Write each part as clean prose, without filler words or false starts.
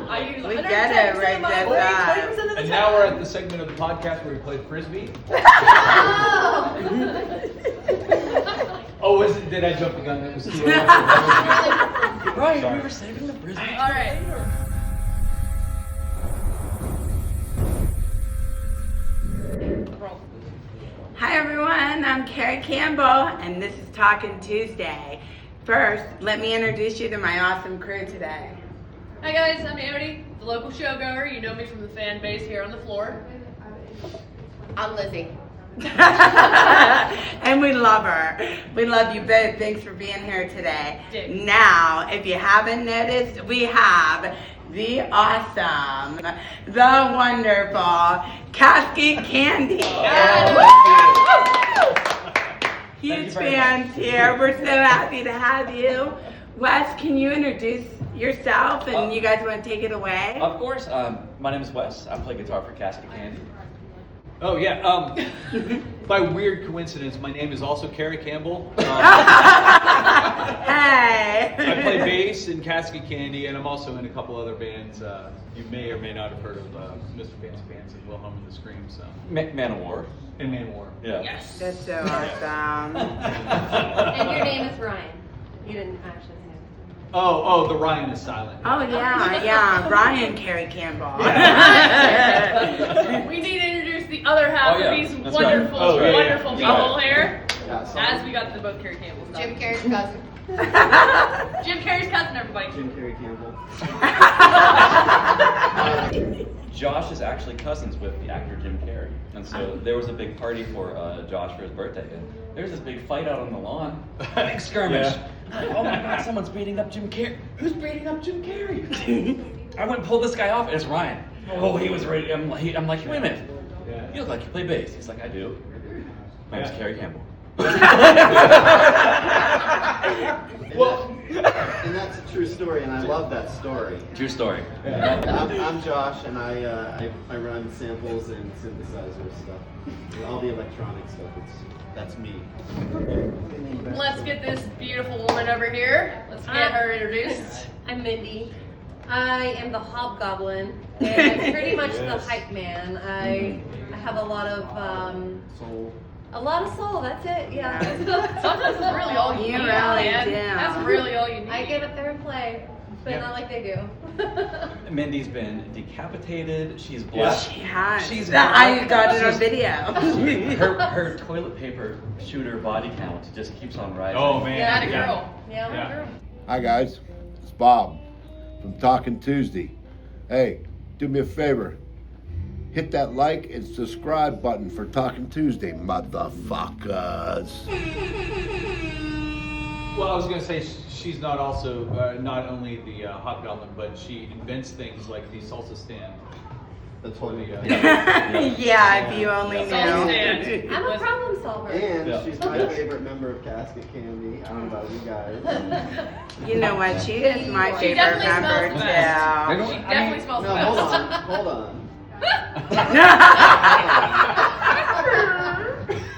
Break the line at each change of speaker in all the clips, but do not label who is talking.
I use
We get it right there.
And now we're at the segment of the podcast where we play frisbee. Oh, did I jump the gun? That was too early.
Right,
Sorry.
we were saving the frisbee.
All right.
Hi everyone, I'm Carrie Campbell, and this is Talking Tuesday. First, let me introduce you to my awesome crew today.
Hi guys, I'm Amity, the local showgoer. You know me from the fan base here on the floor.
I'm Lizzie.
And we love her. We love you both. Thanks for being here today.
Dig.
Now, if you haven't noticed, we have the awesome, the wonderful Casket Candy. Huge fans here. We're so happy to have you. Wes, can you introduce yourself and you guys want to take it away?
Of course. My name is Wes. I play guitar for Casket Candy.
Oh yeah. By weird coincidence, my name is also Carrie Campbell.
Hey.
I play bass in Casket Candy, and I'm also in a couple other bands. You may or may not have heard of Mr. Fancy Pants and Wilhelm and the Scream. So.
Man of War.
And Man War.
Yeah.
Yes.
That's so awesome.
And your name is Ryan. You didn't actually say it.
Oh, the Ryan is silent.
Oh yeah, Ryan Carrie Campbell.
We need to introduce the other half
Oh, yeah.
of these
That's
wonderful,
right. Oh, yeah,
wonderful
yeah.
people here.
Yeah,
As we got to both Carrie Campbell's
Jim
done.
Carrey's cousin.
Jim Carrey's cousin, everybody.
Jim Carrey Campbell.
Josh is actually cousins with the actor Jim Carrey. And so there was a big party for Josh for his birthday. And there's this big fight out on the lawn. Big skirmish. Oh my God, someone's beating up Jim Carrey. Who's beating up Jim Carrey? I went and pulled this guy off, and it's Ryan. Oh, he was ready. I'm like, wait a minute.
Yeah.
You look like you play bass. He's like, I do. My name's
Yeah.
Carrie Campbell.
Well,
And that's a true story, and I love that story.
True story.
I'm Josh, and I run samples and synthesizer stuff, and all the electronic stuff. That's me.
Let's get this beautiful woman over here. Let's get her introduced.
I'm Mindy. I am the hobgoblin, and I'm pretty much
Yes.
the hype man. I have a lot of
Soul.
soul. That's it. Yeah.
Sometimes it's really all you
You
need,
really
man.
do.
That's really all you need.
I get up there and play, but
Yeah.
not like they do.
Mindy's been decapitated. She's black.
She has.
She's
I got it on
she's-
video.
Her toilet paper shooter body count just keeps on rising.
oh man.
Yeah.
That a girl.
Yeah,
Yeah.
girl.
Hi guys, it's Bob from Talking Tuesday. Hey, do me a favor. Hit that like and subscribe button for Talking Tuesday, motherfuckers.
Well, I was gonna say she's not also not only the hobgoblin, but she invents things like the salsa stand.
That's
For
what
the,
Yeah, if you only
Salsa
knew.
stand.
I'm a problem solver.
And
Yeah.
she's my favorite member of Casket Candy. I don't know about you guys.
You know what? She is my
She
favorite
definitely
member
smells the
too.
She definitely smells
No,
the
hold
best.
on, hold on.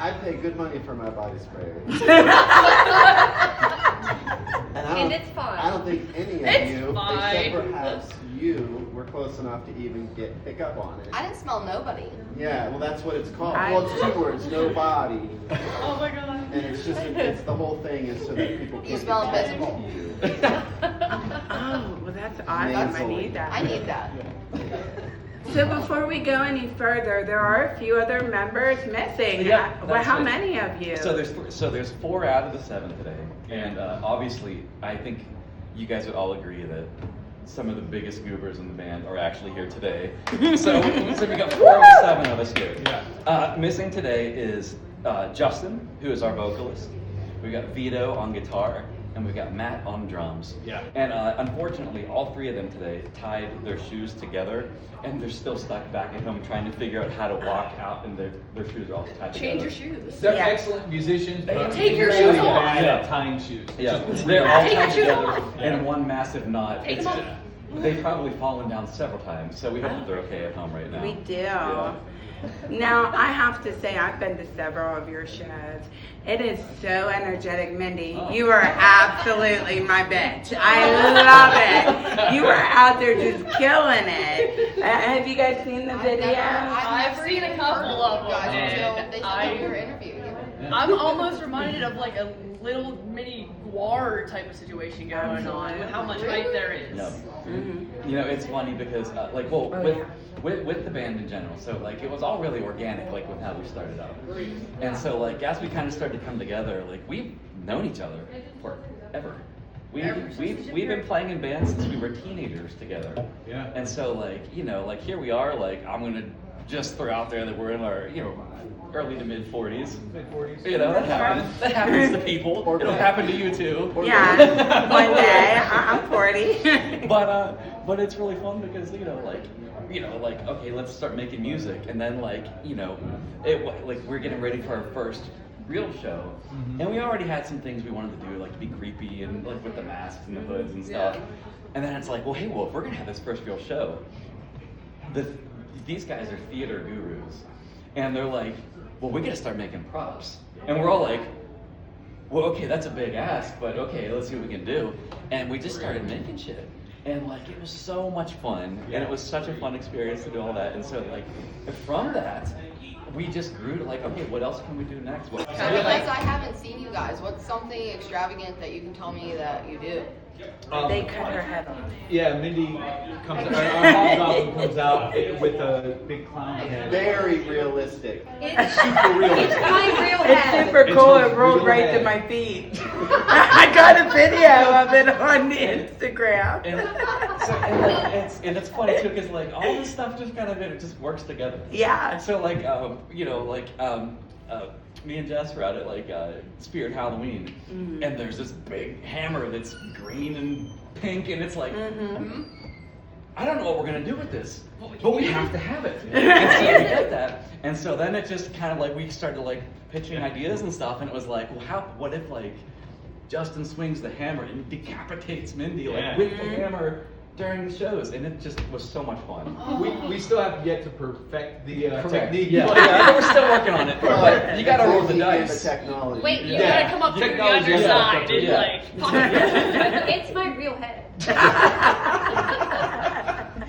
I pay good money for my body spray.
And it's fine.
I don't think any of
It's
you,
fine.
except perhaps you, were close enough to even pick up on it.
I didn't smell nobody.
Yeah, well, that's what it's called.
I-
Well, it's 2 words, no body.
Oh my god.
And it's just, it's the whole thing is so that people can't.
You smell
get
invisible.
to you.
Oh, well that's awesome. I need that.
I need that.
So before we go any further, there are a few other members missing.
Yeah,
Well,
that's
how
it.
many of you?
So there's 4 out of the 7 today, and obviously I think you guys would all agree that some of the biggest goobers in the band are actually here today. So we got 4 of the 7 of us here.
Yeah.
Missing today is Justin, who is our vocalist. We got Vito on guitar, and we got Matt on drums.
Yeah.
And unfortunately, all 3 of them today tied their shoes together, and they're still stuck back at home trying to figure out how to walk out, and their shoes are all tied
Change
together.
your shoes.
They're
Yeah.
excellent musicians, but
Take your
really
shoes off.
bad
Yeah.
at tying shoes.
Yeah,
Just
they're
really
all
Take your
tied
shoes
together
off.
in one massive knot.
Take them off.
They've probably fallen down several times, so we hope that they're okay at home right now.
We do.
Yeah.
Now, I have to say, I've been to several of your shows. It is so energetic, Mindy. You are absolutely my bitch. I love it. You are out there just killing it. Have you guys seen the video?
I've seen a couple of them, and
They said we were interviewing you.
I'm almost reminded of like a little mini Guar type of situation going on with how much hype there is.
No.
Mm-hmm.
You know, it's funny because, like, well, with the band in general, so, like, it was all really organic, like, with how we started out. And so, like, as we kind of started to come together, like, we've known each other forever. We've been playing in bands since we were teenagers together.
Yeah.
And so, like, you know, like, here we are, like, I'm gonna just throw out there that we're in our, you know, early to mid 40s.
Mid 40s.
You know, that happens. That happens to people. It'll happen to you too.
Yeah, one day. I'm 40.
But it's really fun because like okay, let's start making music, and then like like we're getting ready for our first real show, and we already had some things we wanted to do, like to be creepy and like with the masks and the hoods and stuff, and then it's like, well, hey, if we're gonna have this first real show, these guys are theater gurus, and they're like, well, we gotta start making props, and we're all like, well, okay, that's a big ask, but okay, let's see what we can do. And we just started making shit. And like, it was so much fun, and it was such a fun experience to do all that. And so like, from that, we just grew to like, okay, what else can we do next?
Because I haven't seen you guys. What's something extravagant that you can tell me that you do?
They cut her head off.
Yeah, Mindy comes out, our hobgoblin comes out with a big clown head.
Very realistic.
It's
Super realistic.
it's my real
It's
head.
super cool.
It's
It rolled
real
right
head.
to my feet. I got a video of it on the Instagram.
And it's funny too, because like all this stuff just kind of it just works together.
Yeah.
So like me and Jess were out at like Spirit Halloween, and there's this big hammer that's green and pink, and it's like, I don't know what we're gonna do with this, but we have to have it. And so we get that, and so then it just kind of like we started like pitching ideas and stuff, and it was like, well, what if like Justin swings the hammer and decapitates Mindy like with the hammer during the shows, and it just was so much fun.
We still have yet to perfect the
Correct.
technique.
Yeah, yeah, we're still working on it, but you gotta roll the
The
dice.
technology.
Wait, you
Yeah.
gotta come up through the
Technology,
underside and
yeah.
like.
It's my real head.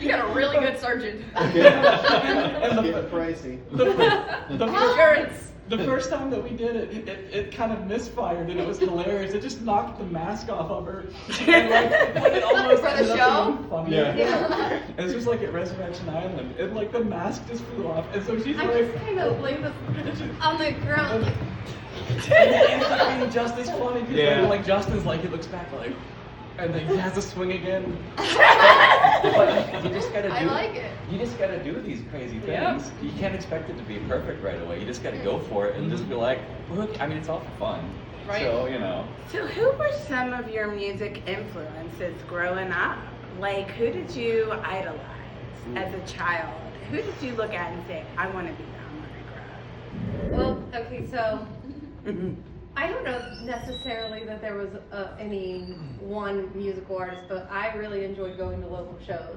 You got a really good surgeon.
And
Get pricey.
Insurance.
the first time that we did it, it kind of misfired, and it was hilarious. It just knocked the mask off of her. And like, it almost
For the
ended up
show?
being funny.
Yeah.
And this was like at Resurrection Island, and like the mask just flew off, and so she's
I
like,
just kind of like was on the ground. Like,
and it ended up being just as funny because
Yeah.
like Justin's like, he looks back like, and then he has to swing again. But you just gotta do.
I like it.
You just gotta do these crazy things.
Yep.
You can't expect it to be perfect right away. You just gotta go for it and just be like, look. I mean, it's all for fun.
Right.
So
So who were some of your music influences growing up? Like, who did you idolize as a child? Who did you look at and say, I want to be that when I grow up?
well, okay, so I don't know necessarily that there was any one musical artist, but I really enjoyed going to local shows.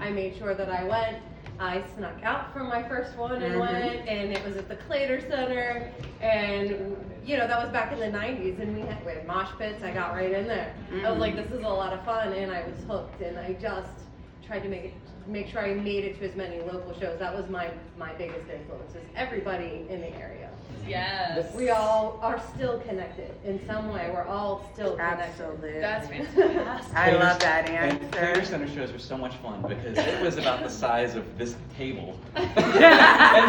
I made sure that I went. I snuck out from my first one and went, and it was at the Clater Center, and that was back in the 90s, and we had mosh pits. I got right in there. I was like, this is a lot of fun, and I was hooked, and I just tried to make sure I made it to as many local shows. That was my biggest influence, is everybody in the area.
Yes.
We all are still connected in some way. We're all still connected.
Absolutely.
That's fantastic.
I love that
And Clater
answer.
Center shows were so much fun because it was about the size of this table, and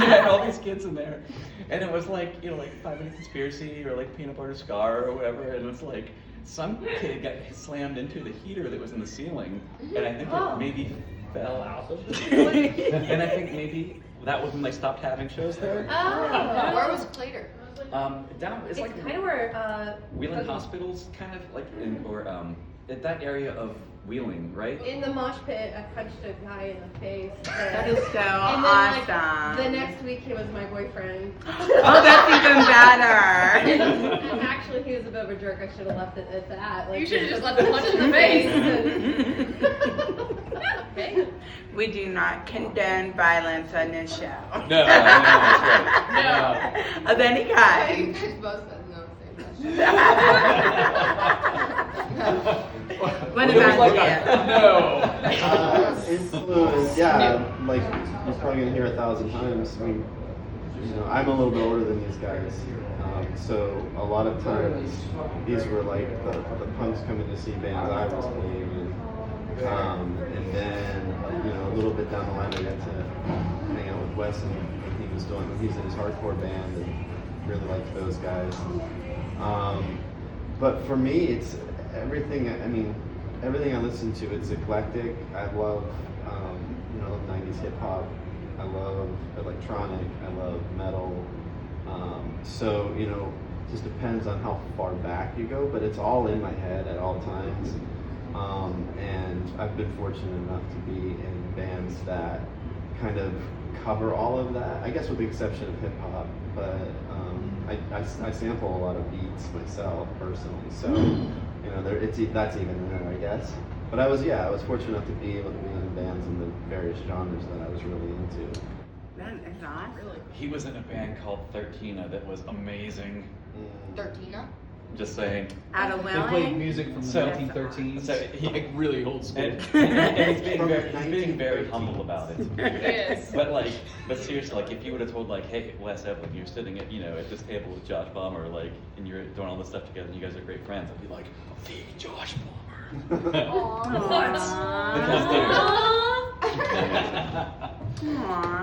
you had all these kids in there, and it was like like 5 Minute Conspiracy or like Peanut Butter Scar or whatever, and it's like some kid got slammed into the heater that was in the ceiling, and I think it maybe fell out of the ceiling, and I think maybe that was when they stopped having shows there.
Oh.
Where was Clater?
Down it's
It's
like
kind of where
Wheeling Hospitals, kind of like at that area of Wheeling, right?
in the mosh pit, I punched a guy in the face.
That is so
And then,
awesome.
the next week, he was my boyfriend.
Oh, that's even better.
And actually, he was a bit of a jerk. I should have left it at that. Like,
You should have just left the punch in the face.
We do not condone violence on this show.
No, that's right.
No.
Of any
You
kind.
guys both said no to the same question.
What
It was
about
like
you?
No.
Influence, yeah. Like you're probably gonna hear 1,000 times. I'm a little bit older than these guys, so a lot of times these were like the punks coming to see bands I was playing in, and then a little bit down the line I got to hang out with Wes and he's in his hardcore band and really liked those guys. But for me, it's everything. I mean, everything I listen to, it's eclectic. I love, 90s hip hop. I love electronic. I love metal. So just depends on how far back you go, but it's all in my head at all times. And I've been fortunate enough to be in bands that kind of cover all of that. I guess with the exception of hip hop, but I sample a lot of beats myself personally. So that's even there, I guess. But I was fortunate enough to be able to be in bands in the various genres that I was really into.
That is awesome.
Really?
He was in a band called 13 that was amazing.
13.
Just saying.
Out of
They played
Welling?
music from the
So-
1913s.
so he-
like really old school.
And he's being very humble about it.
Yes.
But seriously, like if you would have told hey, Wes Evelyn, you're sitting at this table with Josh Bomber, and you're doing all this stuff together, and you guys are great friends, I'd be like, the Josh Bomber.
Aww.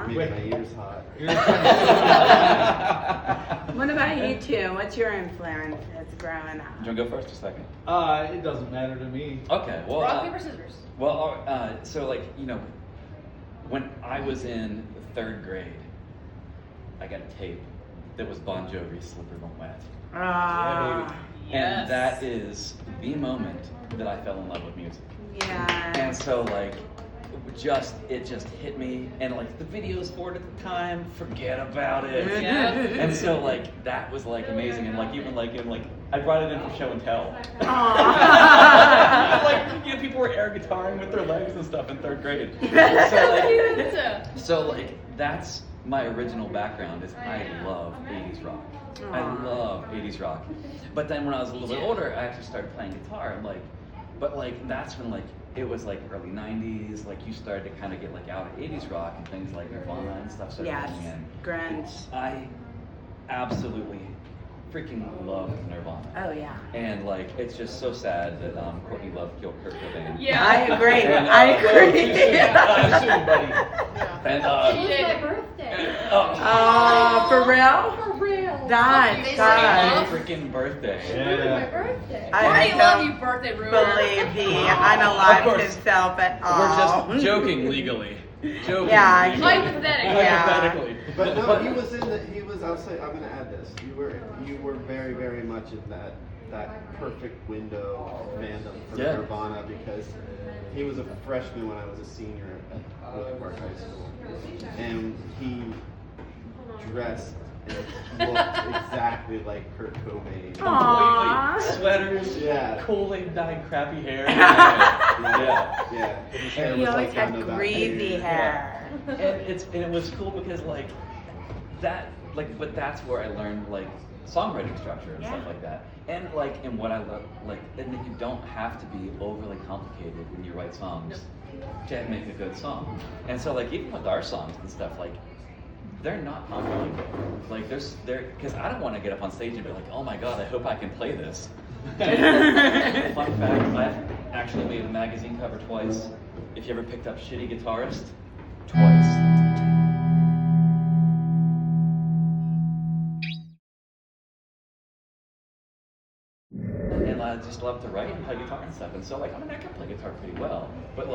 Made my ears hot.
What about you two? What's your influence as growing up?
Do you want to go first or second?
It doesn't matter to me.
Okay, well.
Rock, paper, scissors.
Well, so when I was in 3rd grade, I got a tape that was Bon Jovi's "Slippery When Wet,"
Ah,
Yes.
and that is the moment that I fell in love with music.
yeah.
And so it just hit me, and the videos for it at the time, forget about it.
Yeah.
And so that was amazing, and I brought it in from show and tell.
Aww.
People were air guitaring with their legs and stuff in 3rd grade. So that's my original background is I love 80s rock. I love 80s rock. But then when I was a little bit older, I actually started playing guitar. And that's when it was early 90s. You started to kind of get out of 80s rock and things like Nirvana and stuff started
Yes,
coming in.
grunge.
I absolutely freaking love Nirvana.
Oh yeah.
And it's just so sad that Courtney Love killed Kurt Cobain.
Yeah.
I agree.
And,
I agree.
Soon, buddy. And
It was my birthday.
Oh, for real?
For real.
God,
They
God.
say
freaking birthday.
It was my birthday.
I
Courtney
don't
love you, birthday ruiner.
believe he unalived
Of course.
himself at all.
We're just joking legally. Joking.
Yeah,
legally.
Hypothetically.
Yeah.
Hypothetically.
But no, he was. I'll say. I'm gonna add this. You were very, very much in that perfect window of fandom for
Yeah.
Nirvana because he was a freshman when I was a senior at Woodland Park High School, and he dressed and looked exactly like Kurt Cobain.
Aww.
Sweaters.
Yeah.
Kool-Aid dyed crappy hair.
Yeah. His hair
He
was
always
like
had
down to about
greasy
here.
hair.
And it was cool because but that's where I learned songwriting structure and stuff
Yeah.
like that. And and what I love and that you don't have to be overly complicated when you write songs to make a good song. And so even with our songs and stuff they're not unbelievable. Because I don't want to get up on stage and be like, oh my god, I hope I can play this. Fun fact, I've actually made a magazine cover twice. If you ever picked up Shitty Guitarist, twice. And I just love to write and play guitar and stuff. And so I can play guitar pretty well. But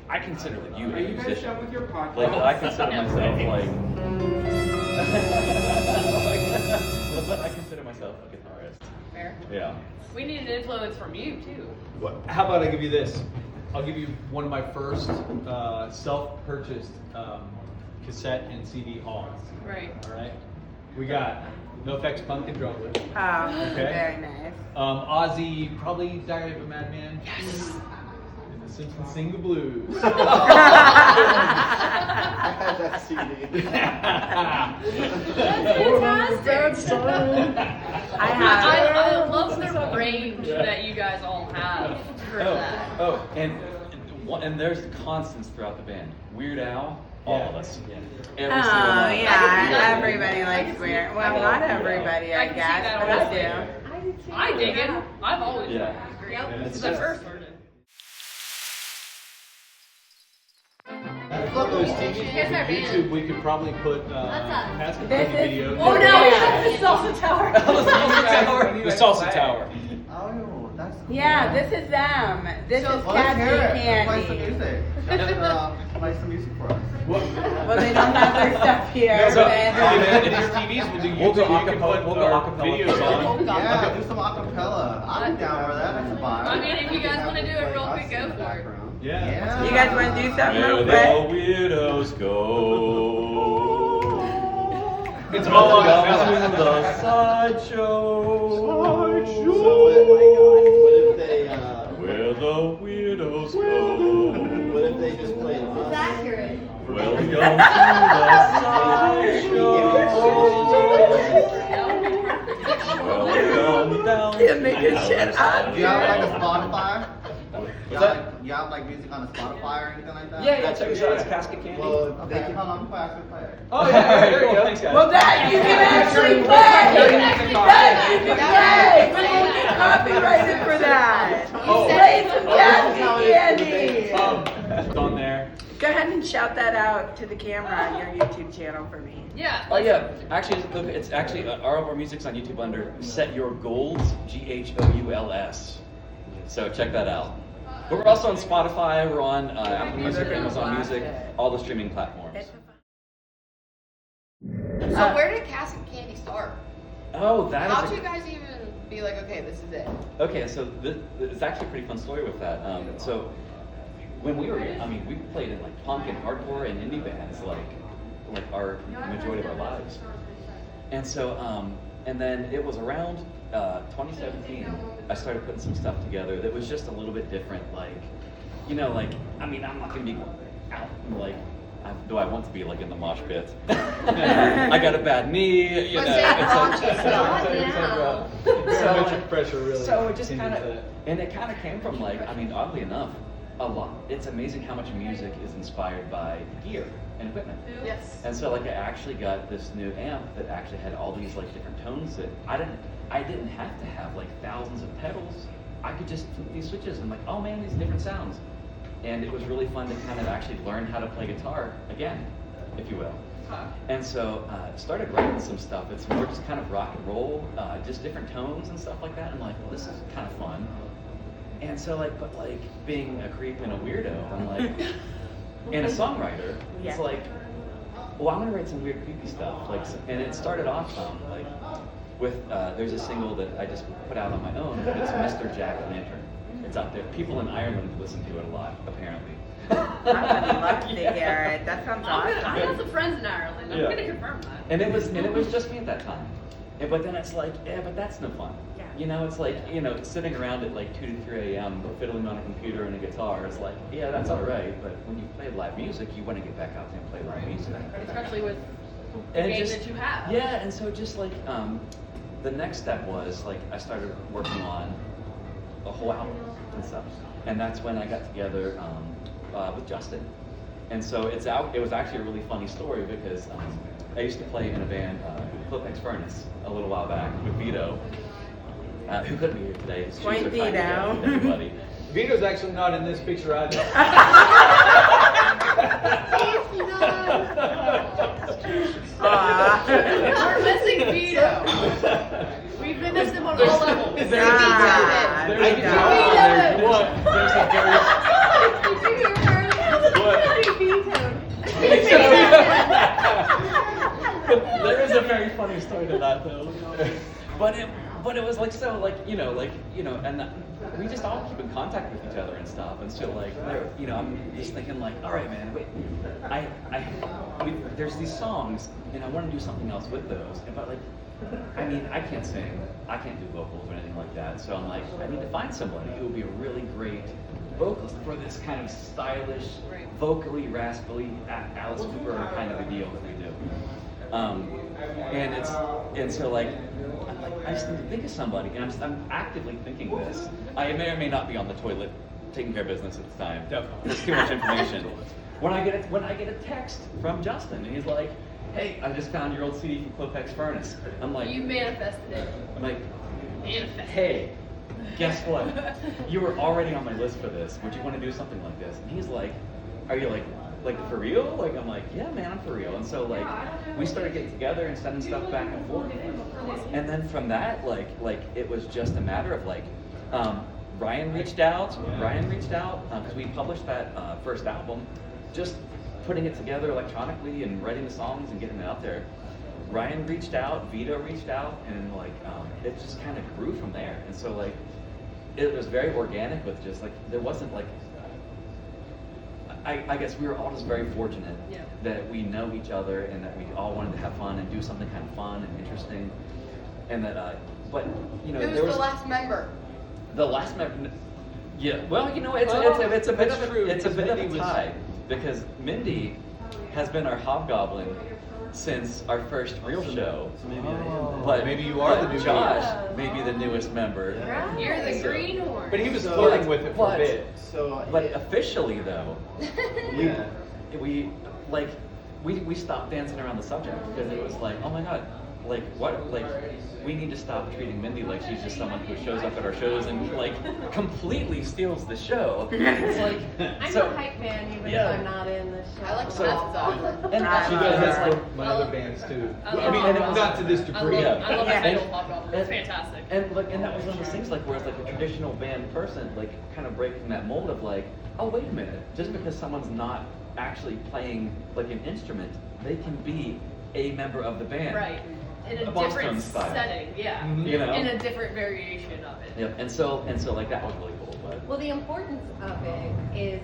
I consider you a musician.
With your podcast.
I consider myself but I consider myself a guitarist.
Fair.
Yeah.
We need an influence from you too.
How about I give you this? I'll give you one of my first self-purchased cassette and CD hauls.
Right.
All right. We got No Effects Punk and drummer.
Oh,
Okay.
very nice.
Ozzy, probably Diary of a Madman. Yes. And the Simpsons Sing the Blues.
I had that CD.
That's fantastic. I love the range that you guys all have for that.
And there's constants throughout the band. Weird Al, all of us. Every
Oh,
single one.
yeah, everybody likes weird. Well, not everybody, I
can see
guess,
that
but
on
I
this
do.
I dig it. I've always
Yeah.
agreed.
Yep.
Since I first heard it.
Those TVs
Here's our
on
band.
YouTube, we could probably put
What's up?
Casket
This
Candy
is-
videos.
Oh no,
Yeah.
it's the salsa tower.
The salsa tower.
Oh, that's cool.
Yeah, this is them. This is
Well, let's hear
Casket
it. Play some
Candy.
music. Play some music for us.
Well, they don't have their stuff here.
No, so,
but-
if your TVs will do
We'll go
YouTube, we can
acapella-
put
we'll go
our
acapella.
videos on.
Yeah, do some acapella. I'm down for that. That's a vibe.
I mean, if you guys wanna do it real quick, go for it.
Background.
Yeah.
You guys want to do something
Where
real
the
quick?
weirdos go.
It's all on
Down to the sideshow.
What if they,
Where the weirdos go.
what if they just played
It's accurate.
Welcome to the sideshow. Welcome down
You're making
to
shit
the
up.
Do you have like a
sideshow.
Spotify? You
What's
have, you have like music on a Spotify or anything like that?
Yeah, check us out. It's Casket Candy.
Well, okay, hold on, I'm fast with play.
Oh, yeah, there you go.
Thanks, guys.
Well, that you can actually play. That you can play. We won't get copyrighted for that. Play some Casket Candy.
It's on there.
Go ahead and shout that out to the camera on your YouTube channel for me.
Yeah.
Oh yeah, actually, it's actually all of our music's on YouTube under Set Your Goals, GHOULS. So check that out. But we're also on Spotify. We're on Apple Music, Amazon Music, all the streaming platforms.
So where did Casket Candy start?
Oh, that
How'd
is.
you guys even be like, okay, this is it?
Okay, so it's actually a pretty fun story with that. So when we were, we played in like punk and hardcore and indie bands like our majority of our lives. And so, and then it was around 2017, I started putting some stuff together that was just a little bit different. Like, I'm not gonna be out like. Do I want to be like in the mosh pit? I got a bad knee, you know.
But say
it's
now.
So much pressure, really.
So it just kind
into
of,
that.
and it kind of came from like, oddly enough, a lot. It's amazing how much music is inspired by gear and equipment.
Yes.
And so like I actually got this new amp that actually had all these like different tones that I didn't have to have like thousands of pedals. I could just flip these switches and like, oh man, these different sounds. And it was really fun to kind of actually learn how to play guitar again, if you will. And so started writing some stuff. It's more just kind of rock and roll, just different tones and stuff like that. I'm like, well, this is kind of fun. And so but being a creep and a weirdo, I'm like, and a songwriter, it's like, well, I'm gonna write some weird creepy stuff. And it started off with there's a single that I just put out on my own. It's Mr. Jack Lantern. It's out there. People in Ireland listen to it a lot, apparently.
I would love to hear it. That sounds
I
awesome.
got some friends in Ireland. I'm
Yeah.
gonna confirm that.
And it was just me at that time. But then it's like, yeah, but that's no fun.
Yeah.
It's like, sitting around at like 2 to 3 a.m. fiddling on a computer and a guitar. It's like, yeah, that's all right. But when you play live music, you want to get back out there and play live music.
Especially with the
And
game
just-
that you have.
Yeah, and so just like the next step was like I started working on a whole album and stuff, and that's when I got together with Justin. And so it was actually a really funny story because I used to play in a band, Clipex Furnace, a little while back with Vito, who couldn't be here today. His shoes
Point
are tied together
Vito.
with everybody.
Vito's actually not in this picture either.
Aw.
We're missing Vito. We've been missing him on all levels.
There's
Ah,
there's
Vito.
a guitar on there if you want. There's a
There is a very funny story to that though. But it was like so and we just all keep in contact with each other and stuff. And so I'm just thinking like, all right, man, wait, there's these songs and I want to do something else with those. But I mean, I can't sing, I can't do vocals or anything like that. So I'm like, I need to find somebody who would be a really great vocalist for this kind of stylish, vocally raspily Alice Cooper kind of a deal that we do. And so like, I'm like, I just need to think of somebody, and I'm actively thinking this. I may or may not be on the toilet taking care of business at the time.
Definitely.
There's too much information. When I get a text from Justin, and he's like, "Hey, I just found your old CD from Klopex Furnace." I'm like,
You manifested it.
I'm like,
Manifested.
"Hey, guess what? You were already on my list for this. Would you want to do something like this?" And he's like, "Are you like for real?" Like I'm like, "Yeah, man, I'm for real." And so like we started getting together and sending stuff back and forth. And then from that, like it was just a matter of like, Ryan reached out because we published that first album, just putting it together electronically and writing the songs and getting it out there. Ryan reached out, Vito reached out, and like it just kind of grew from there. And so like it was very organic with just like there wasn't like I guess we were all just very fortunate that we know each other and that we all wanted to have fun and do something kind of fun and interesting, and that but you know
Who's
there was
the last member?
the last member. Yeah, well, you know, it's a bit of a tie because Mindy has been our hobgoblin since our first real show. But
Maybe you are the new
Josh, maybe the newest member.
Right.
You're the greenhorn.
But he was
So-
flirting with it for a
but-
bit.
So,
But officially though,
yeah.
we stopped dancing around the subject because it was like, oh my god, like what, like we need to stop treating Mindy like she's just someone who shows up at our shows and like completely steals the show. It's like
I'm
so,
a hype man even
Yeah.
if I'm not in the show.
I like
So-
that.
and
She
and
does
it's
that
like,
for my other bands too.
I
I mean,
love
it.
not to this
I
degree.
love, I love the
Yeah.
title Hobgoblin. It's fantastic.
And that was one of those things like where it's like a traditional band person like kind of breaking that mold of like, oh wait a minute, just because someone's not actually playing like an instrument, they can be a member of the band.
Right. In a
Boston
different
style.
setting, yeah.
Mhm.
You know?
In a different variation of it.
Yep. And so like that was really cool. But
Well, the importance of it is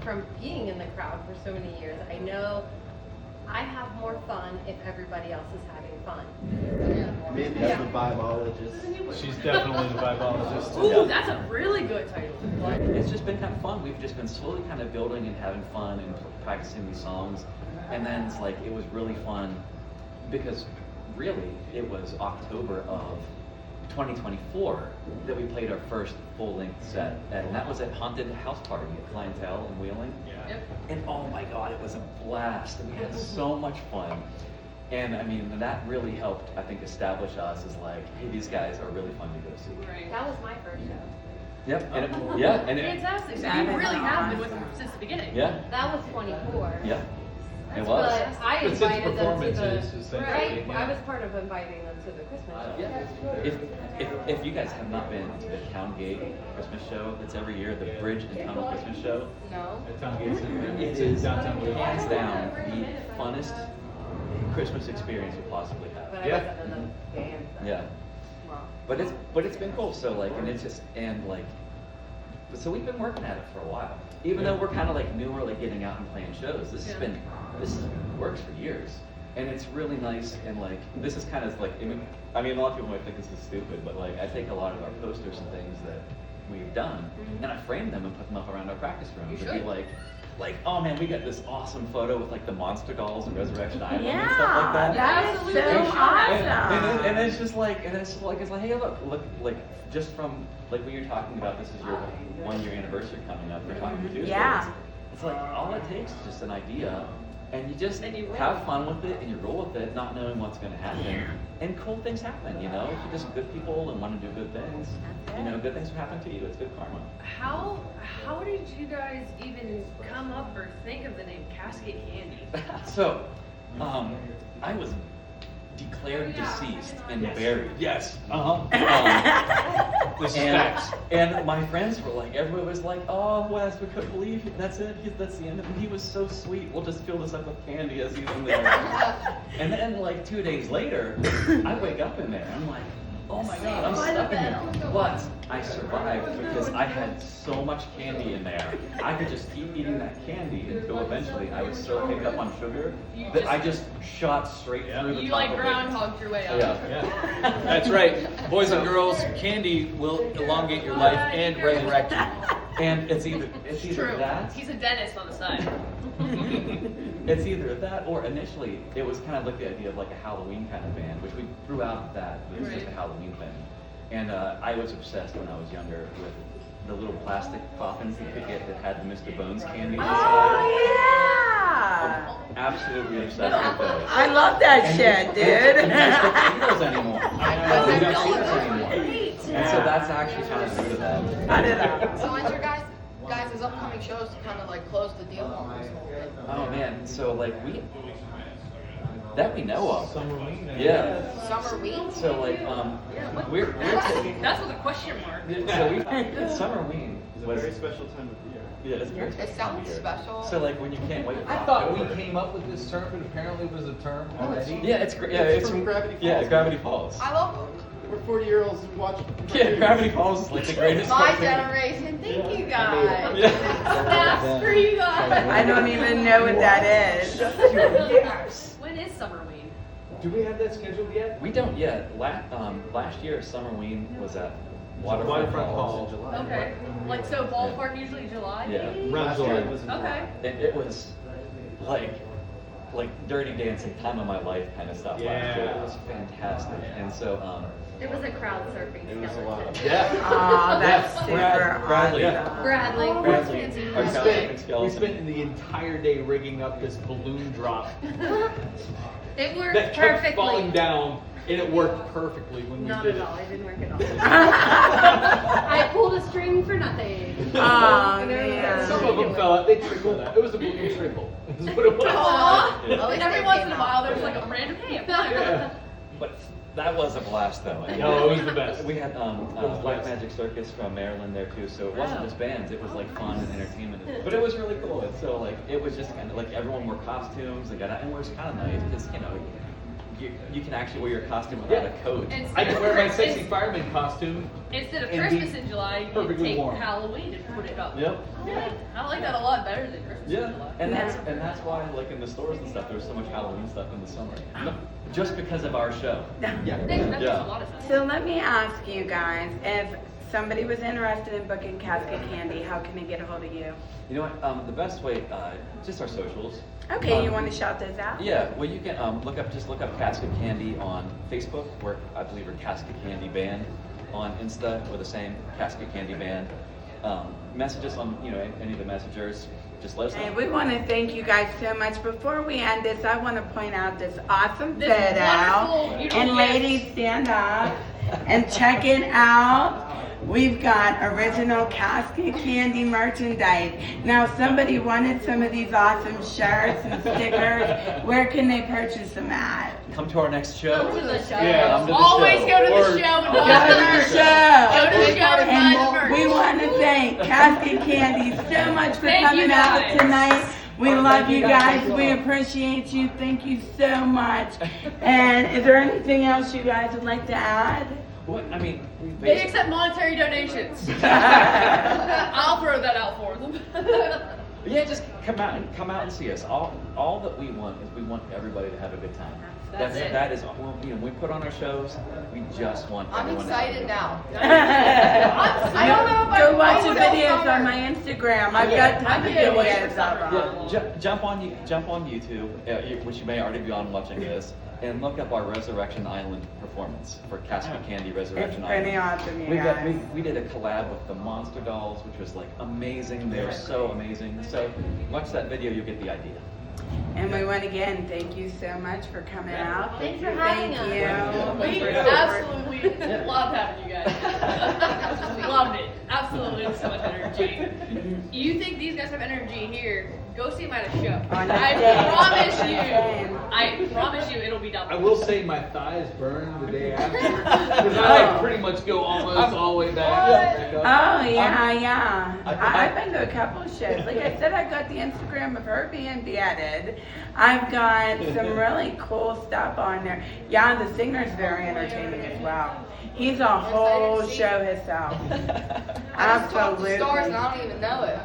from being in the crowd for so many years, I know I have more fun if everybody else is having fun.
Mandy's
Yeah.
the vibologist.
She's definitely the vibologist.
Ooh,
Yeah.
that's a really good title.
but it's just been kind of fun. We've just been slowly kind of building and having fun and practicing these songs. And then it's like it was really fun because really it was October of 2024 that we played our first full-length set, and that was at Haunted House Party at Clientele in Wheeling.
Yep.
And oh my god, it was a blast. We had so much fun. And I mean, that really helped, I think, establish us as like, hey, these guys are really fun to go see.
Right.
That was my first show.
Yep. And it,
Fantastic. So
That
you
is
really have been
awesome.
with them since the beginning.
yeah,
That was 24.
yeah. It
But
was.
I
But since
invited them to
performances,
the
essentially,
right.
yeah.
I was part of inviting them to the Christmas show.
Yeah. If you guys have not been to the Town Gate Christmas show, it's every year, the Bridge and Tunnel Christmas show.
No.
At Town Gates
It
it's
is
in downtown Wheeling.
hands down the funnest Christmas experience you possibly have.
But I
Yeah.
wasn't in the band.
Yeah.
Well,
But it's been cool. So like, and it's just so we've been working at it for a while. Even though we're kind of like newer, like getting out and playing shows. This works for years, and it's really nice. And like, this is kind of like, I mean, a lot of people might think this is stupid, but like, I take a lot of our posters and things that we've done, and I frame them and put them up around our practice rooms.
You
To be
should.
like, oh man, we got this awesome photo with like the monster dolls and Resurrection Island and
Yeah,
stuff like that.
that is
Absolutely.
so
And-
awesome.
And it's just like, it's like, hey, look, like, just from, like, when you're talking about this is your 1 year anniversary coming up, we're talking to Tuesdays.
Yeah.
It's like, all it takes is just an idea, and you just
And you roll.
have fun with it, and you roll with it, not knowing what's going to happen. And cool things happen, you know? If you're just good people and want to do good things, you know, good things will happen to you. It's good karma.
How did you guys even come up or think of the name Casket Candy?
So, I was declared deceased and buried.
Yes. This is facts.
And my friends were like, everybody was like, oh, Wes, we couldn't believe it. That's it. That's the end of it. He was so sweet. We'll just fill this up with candy as he's in there. And then like 2 days later, I wake up in there. I'm like, oh my god, I'm stuck in here. But I survived because I had so much candy in there. I could just keep eating that candy until eventually I was so picked up on sugar that I just shot straight through the
You
top
like
of it.
groundhogged your way out.
Yeah, that's right. Boys and girls, candy will elongate your life and resurrect you.
And it's either
True.
that.
He's a dentist on the side.
It's either that or initially it was kind of like the idea of like a Halloween kind of band, which we threw out that it was just a Halloween thing. And I was obsessed when I was younger with the little plastic coffins that you could get that had the Mr. Bones candy inside.
Oh yeah.
Absolutely obsessed with those.
I love that shit,
You
dude.
just don't see those anymore. You don't see those anymore.
Great.
And so that's actually kind of the root of that.
I did that.
So when's your guys' upcoming shows to kind of like close the deal on this whole thing?
Oh man, so like that we know of. Yeah.
Summer week?
So like we're taking
That's with a question mark.
so Summerween
It's a
was
very special time of year.
yeah, it's very
It
special
sounds
here.
special.
So like when you can't wait.
I thought we came up with this term, but apparently it was a term already.
Yeah, it's great. Yeah,
It's from Gravity Falls.
Yeah, Gravity Falls.
I love
We're 40-year-olds who watch.
Yeah, Gravity Falls is like the greatest.
my
cartoon.
generation. Thank you guys.
Yeah.
Snaps for you guys.
I don't even know what that is.
When is Summerween?
Do we have that scheduled yet?
We don't yet. Last year Summerween was at
Waterfront
Falls.
Falls.
Okay. Like, so ballpark usually July,
Yeah.
maybe?
Around
Last year
July.
it was in July.
Okay.
It was like Dirty Dancing, time of my life kind of stuff. Last year.
Yeah.
It was fantastic. And so
It was a crowd surfing
It was a lot.
skeleton.
Yeah.
Oh, that's super
Bradley.
awesome.
Bradley.
Bradley,
fancy.
our
We
skeleton.
spent the entire day rigging up this balloon drop
It worked
that kept
perfectly.
falling down, and it worked perfectly when we
Not
did
at
it.
all. It didn't work at all. I pulled a string for nothing.
Oh,
And everyone
man.
else
Some of
didn't
them
do it.
fell out. They trickled out. It was a balloon trickle. Is what it was.
Aw.
Yeah.
At least
Every
they
once
came
in a
out.
while, there's like a random hey.
Yeah.
But that was a blast though.
No, it was the best.
We had Black Magic Circus from Maryland there too, so it wasn't
Wow.
just bands, it was like fun and entertainment. But it was really cool. And so like it was just kind of like everyone wore costumes, they got out, and it was kind of nice because you can actually wear your costume without a coat.
I can wear my sexy fireman costume.
Instead of
And
Christmas
be
in July, you
perfectly
take
warm.
Halloween and put it up.
Yep.
I like that a lot better than Christmas in
Yeah,
July.
and that's why like in the stores and stuff, there's so much Halloween stuff in the summer. No, just because of our show.
That
Yeah.
makes a lot of sense.
So let me ask you guys, if somebody was interested in booking Casket Candy, how can they get a hold of you?
You know what? The best way, just our socials.
Okay, you want to shout those out?
Yeah, well you can look up Casket Candy on Facebook, where I believe we're Casket Candy Band. On Insta, we're the same, Casket Candy Band. Message us on any of the messengers. Just let us know.
Hey, we want to thank you guys so much. Before we end this, I want to point out this awesome
This
photo.
wonderful, beautiful
And
gift.
ladies, stand up and check it out. We've got original Casket Candy merchandise. Now, if somebody wanted some of these awesome shirts and stickers, where can they purchase them at?
Come to our next show.
Come to the show.
Yeah,
come to the
Always
show.
go to
Or-
the show and
Go
buy
to
the
the
merch.
show.
Go to the show and buy the
And
merch.
we want to thank Casket Candy so much for
Thank you
coming out
guys.
tonight. We
Oh,
love
thank you
you
guys.
guys.
Thanks a
We
lot.
appreciate you. Thank you so much. And is there anything else you guys would like to add?
What? I mean, we
They
basically.
accept monetary donations. I'll throw that out for them.
Yeah, just come out and see us. All that we want is we want everybody to have a good time.
That's it.
That is when we put on our shows, we just want
I'm
everyone to have a
excited
good
now.
I don't know if
Go
I
watch the
will
videos
summer.
on my Instagram. I've got tons of
Yeah,
videos up.
Yeah, jump on YouTube, which you may already be on watching this, and look up our Resurrection Island performance for Casket Candy
It's
Resurrection
pretty
Island.
awesome, you guys.
We did a collab with the Monster Dolls, which was like amazing. They were so amazing. So watch that video, you'll get the idea.
And we want again, thank you so much for coming out.
Thanks for having
Thank
us.
you.
We absolutely loved having you guys. Loved it. Absolutely so much energy. You think these guys have energy here? Go see him at a show.
On the
I
stage.
promise
On the
you.
stage.
I promise you, it'll be done.
I will say my thighs burn the day after because I like pretty much go almost all the way back up.
Oh yeah. I've been to a couple of shows. Like I said, I've got the Instagram of her being beheaded. I've got some really cool stuff on there. Yeah, the singer's very entertaining as well. He's a whole show himself.
I just talk to stars and
Absolutely.
I don't even know it.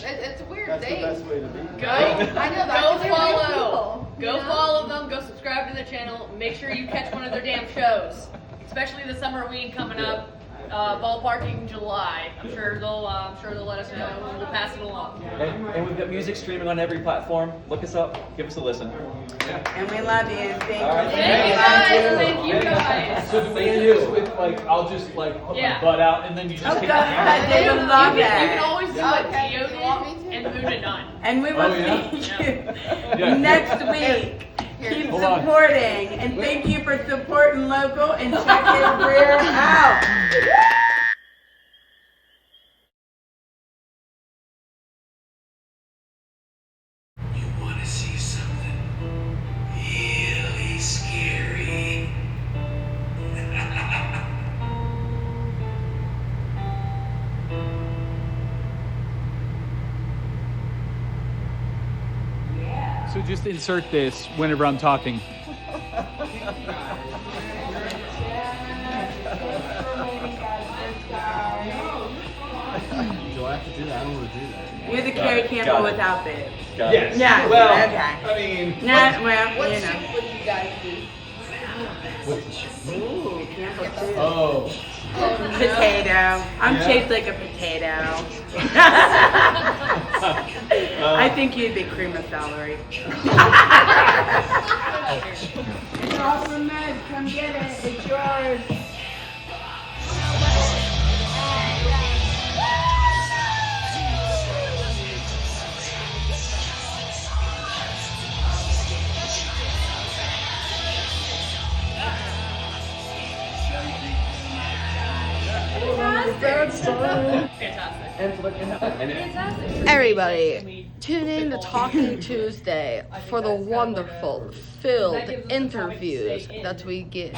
It's a weird
That's the
thing.
best way to be.
Go,
I know that.
go
They're real
follow.
people,
Go
you know?
follow them. Go subscribe to their channel. Make sure you catch one of their damn shows, especially the summer week coming up. Ballparking July. I'm sure they'll let us know. We'll pass it along.
And we've got music streaming on every platform. Look us up. Give us a listen.
And we love you. And thank
All right.
you.
Thank you guys. Thank you guys.
So do we do this with like I'll just like put
Yeah.
my butt out and then you just
Oh,
take
go
the
ahead.
camera?
They would love
You
it.
can always do what
Okay.
Theo
You want me
did
to?
and Moon and None.
And we will
Oh, yeah?
see you
Yeah.
next week. Keep
Hold on.
supporting. And thank you for supporting local and check his rear out.
You want to see something really scary?
So just insert this whenever I'm talking.
Do I have to do that? I don't want to do that.
You're the
Got
Carrie
it.
Campbell
Got it.
without boobs.
Got
Yes.
it.
Yeah,
Well,
okay.
I mean,
Nah, well,
What
you
soup
know.
would you guys do?
Ooh, Campbell soup.
oh.
Potato. I'm
Yeah.
shaped like a potato. I think you'd be cream of celery. It's all from Meg. Come get it. It's yours.
Fantastic.
Everybody, tune in to Talking Tuesday for the wonderful, filled interviews that we get.